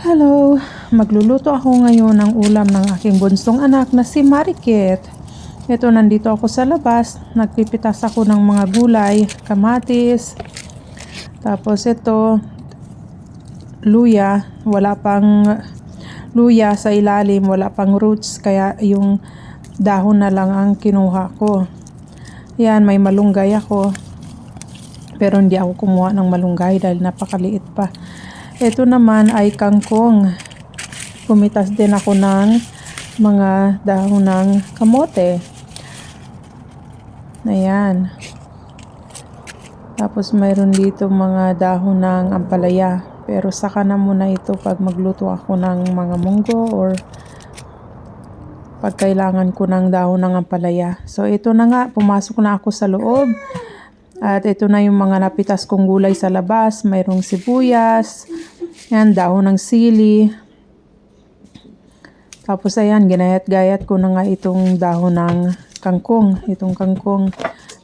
Hello! Magluluto ako ngayon ng ulam ng aking bunsong anak na si Mariket. Ito, nandito ako sa labas. Nagpipitas ako ng mga gulay, kamatis. Tapos ito, luya. Wala pang luya sa ilalim, wala pang roots. Kaya yung dahon na lang ang kinuha ko. Yan, may malunggay ako. Pero hindi ako kumuha ng malunggay dahil napakaliit pa. Ito naman ay kangkong. Pumitas din ako ng mga dahon ng kamote. Ayan. Tapos mayroon dito mga dahon ng ampalaya. Pero saka na muna ito pag magluto ako ng mga munggo or pag kailangan ko ng dahon ng ampalaya. So ito na nga, pumasok na ako sa loob. At ito na yung mga napitas kong gulay sa labas. Mayroong sibuyas. Yan, dahon ng sili. Tapos ayan, ginayat-gayat ko na nga itong dahon ng kangkong. Itong kangkong.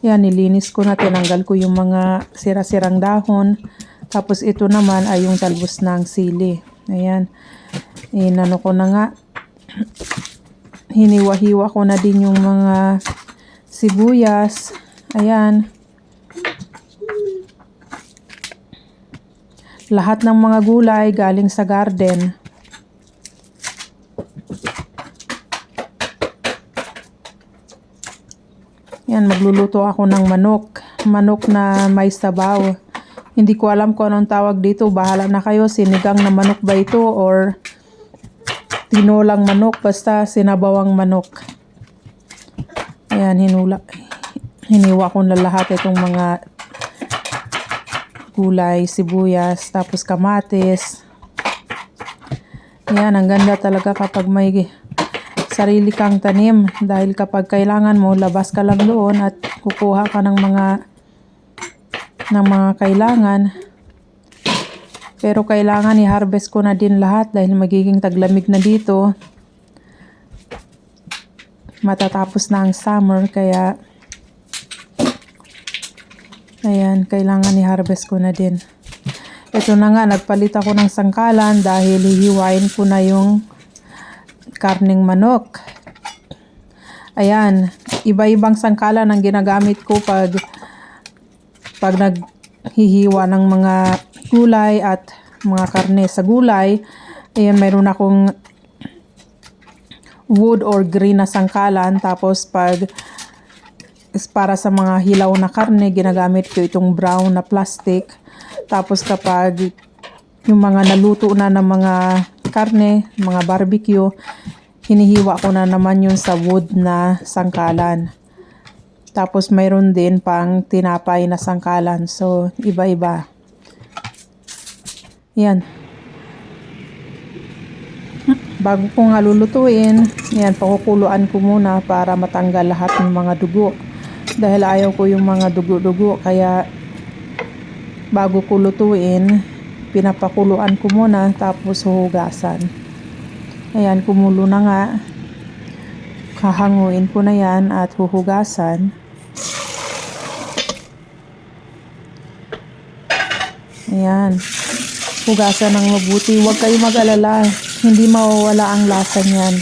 Yan, nilinis ko na. Tinanggal ko yung mga sira-sirang dahon. Tapos ito naman ay yung talbos ng sili. Ayan. Inano ko na nga. Hiniwa-hiwa ko na din yung mga sibuyas. Ayan. Lahat ng mga gulay galing sa garden. Yan, magluluto ako ng manok. Manok na may sabaw. Hindi ko alam kung anong tawag dito. Bahala na kayo. Sinigang na manok ba ito or tinolang manok. Basta sinabawang manok. Ayan, hiniwa ko na lahat itong mga gulay, sibuyas, tapos kamatis. Yan, ang ganda talaga kapag may sarili kang tanim. Dahil kapag kailangan mo, labas ka lang doon at kukuha ka ng mga kailangan. Pero kailangan i-harvest ko na din lahat dahil magiging taglamig na dito. Matatapos na ang summer, kaya ayan, kailangan i-harvest ko na din. Ito na nga, nagpalit ako ng sangkalan dahil hihiwain ko na yung karning manok. Ayan, iba-ibang sangkalan ang ginagamit ko pag naghihiwa ng mga gulay at mga karne sa gulay. Ayan, mayroon akong wood or green na sangkalan. Tapos para sa mga hilaw na karne, ginagamit ko itong brown na plastic. Tapos kapag yung mga naluto na ng mga karne, mga barbecue, hinihiwa ko na naman yun sa wood na sangkalan. Tapos mayroon din pang tinapay na sangkalan. So, iba-iba. Yan. Bago ko nga lulutuin, yan, pakukuluan ko muna para matanggal lahat ng mga dugo. Dahil ayaw ko yung mga dugo-dugo, kaya bago ko lutuin, pinapakuluan ko muna tapos huhugasan. Ayan, kumulo na nga. Hahanguin ko na yan at huhugasan. Ayan. Hugasan ng mabuti. Huwag kayo mag-alala. Hindi mawawala ang lasa niyan.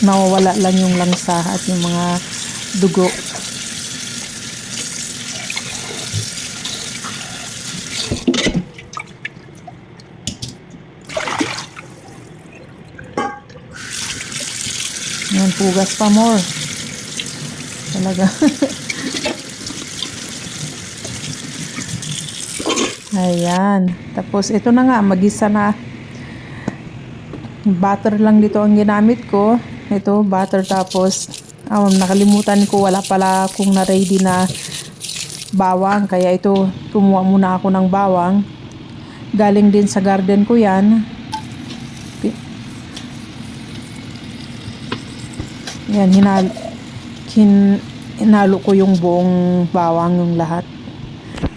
Mawawala lang yung langsa at yung mga dugo. Yan, pugas pa more. Talaga. Ayan. Tapos ito na nga, magisa na. Butter lang dito ang ginamit ko. Ito, butter. Tapos, nakalimutan ko, wala pala akong na-ready na bawang. Kaya ito, kumuha muna ako ng bawang. Galing din sa garden ko yan. Yan, hinalo ko yung buong bawang, yung lahat.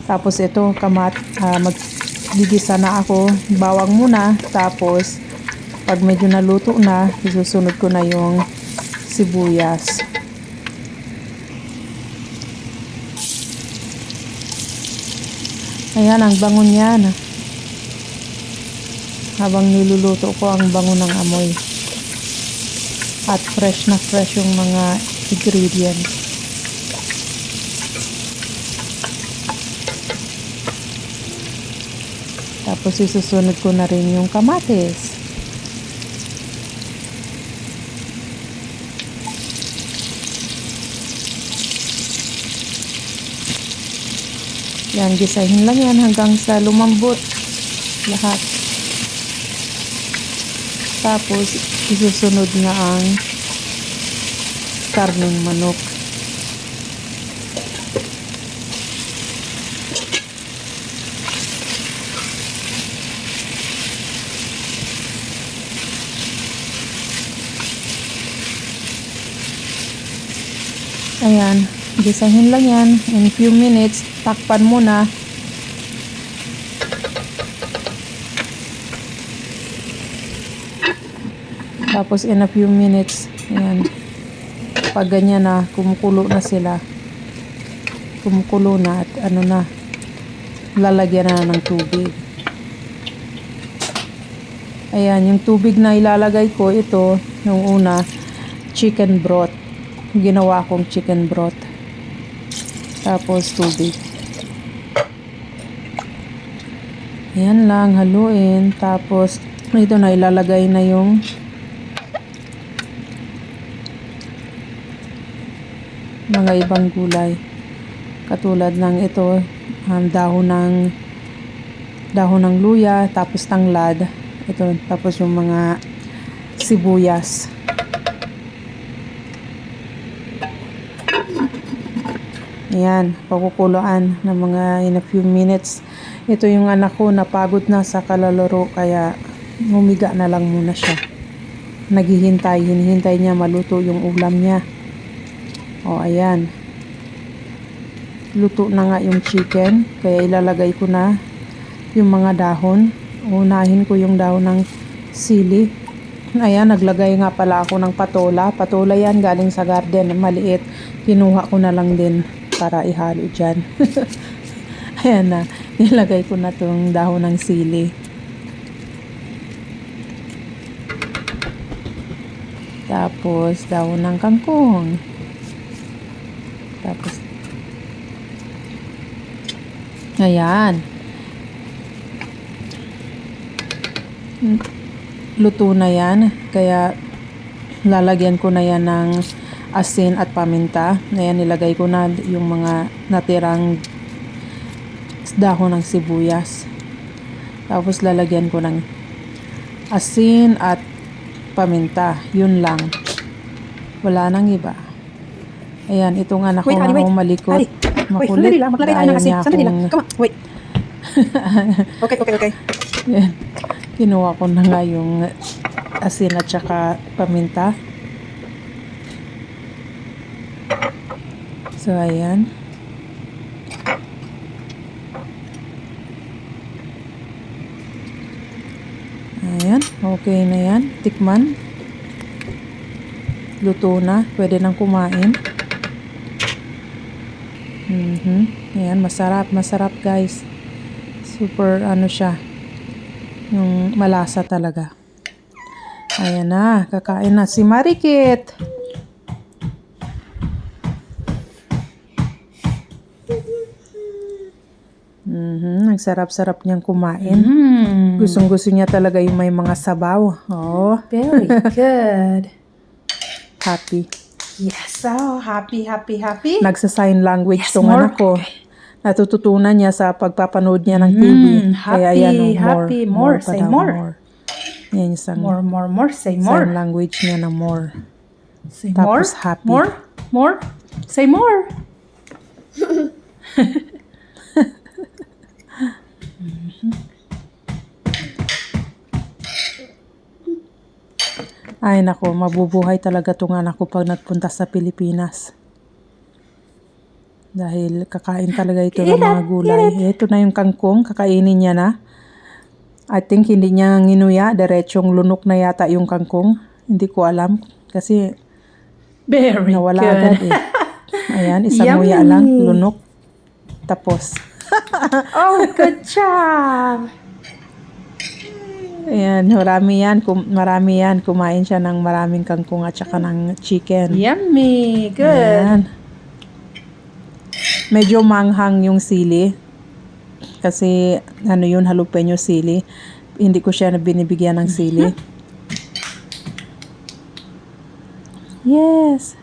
Tapos ito, maggigisa na ako. Bawang muna. Tapos, pag medyo naluto na, isusunod ko na yung sibuyas. Ayan, ang bango niyan. habang niluluto ko, ang bango ng amoy. At fresh na fresh yung mga ingredients. Tapos isusunod ko na rin yung kamatis. Yan, gisahin lang yan hanggang sa lumambot lahat. Tapos isusunod na ang karneng manok. Ayan, gisahin lang yan. In few minutes, takpan muna. Tapos in a few minutes, ayan, pag ganyan na, kumukulo na sila. Kumukulo na at ano na, lalagyan na ng tubig. Ayan, yung tubig na ilalagay ko, ito, yung una, chicken broth. Ginawa kong chicken broth. Tapos tubig. Ayan lang, haluin. Tapos ito na, ilalagay na yung mga ibang gulay. Katulad ng ito, dahon ng luya, tapos tanglad. Ito, tapos yung mga sibuyas. Ayan, pagkukuluan ng mga in a few minutes. Ito yung anak ko, napagod na sa kalalaro, kaya humiga na lang muna siya. Hinihintay niya maluto yung ulam niya. O, ayan. Luto na nga yung chicken, kaya ilalagay ko na yung mga dahon. Unahin ko yung dahon ng sili. Ayan, naglagay nga pala ako ng patola. Patola yan, galing sa garden, maliit. Kinuha ko na lang din para ihalo dyan. Ayan na, nilagay ko na tong dahon ng sili. Tapos, dahon ng kangkong. Tapos, ayan. Luto na yan, kaya lalagyan ko na yan ng asin at paminta. Ayan, nilagay ko na yung mga natirang dahon ng sibuyas. Tapos lalagyan ko ng asin at paminta. Yun lang. Wala nang iba. Ayan, itong anak ko nga malikot. Makulit. Wait, maglagay tayo ng asin. Sandali lang. Come on, wait. Okay. Ayan. Kinuha ko na nga yung asin at saka paminta. So, ayan. Ayan. Okay na yan. Tikman. Luto na. Pwede nang kumain. Ayan. Masarap guys. Super ano siya. Yung malasa talaga. Ayan na. Kakain na si Marikit. Nagsarap-sarap niyang kumain. Gustong-gusto niya talaga yung may mga sabaw. Oh. Very good. Happy. Yes, oh, happy. Nagsa-sign language Yes, tong more. anak ko. Okay. Natututunan niya sa pagpapanood niya ng TV. Kaya yan, happy, more. Say pa daw, more. Yan yung isang More. Say sign more. language niya na more. Say more. Tapos happy. More. Say more. Ay nako, mabubuhay talaga tong anak ko pag nagpunta sa Pilipinas. Dahil kakain talaga ito ng mga gulay. Ito na yung kangkong, kakainin niya na. I think hindi niya nginuya, diretsong lunok na yata yung kangkong. Hindi ko alam kasi Very nawala good. agad eh. Ayan, isang Yummy. nguya lang, lunok. Tapos. Oh, good job. Ayan, marami yan. Kumain siya ng maraming kangkong at saka ng chicken. Yummy. Good. Ayan. Medyo manghang yung sili. Kasi, yun, jalapeno sili. Hindi ko siya binibigyan ng sili. Yes.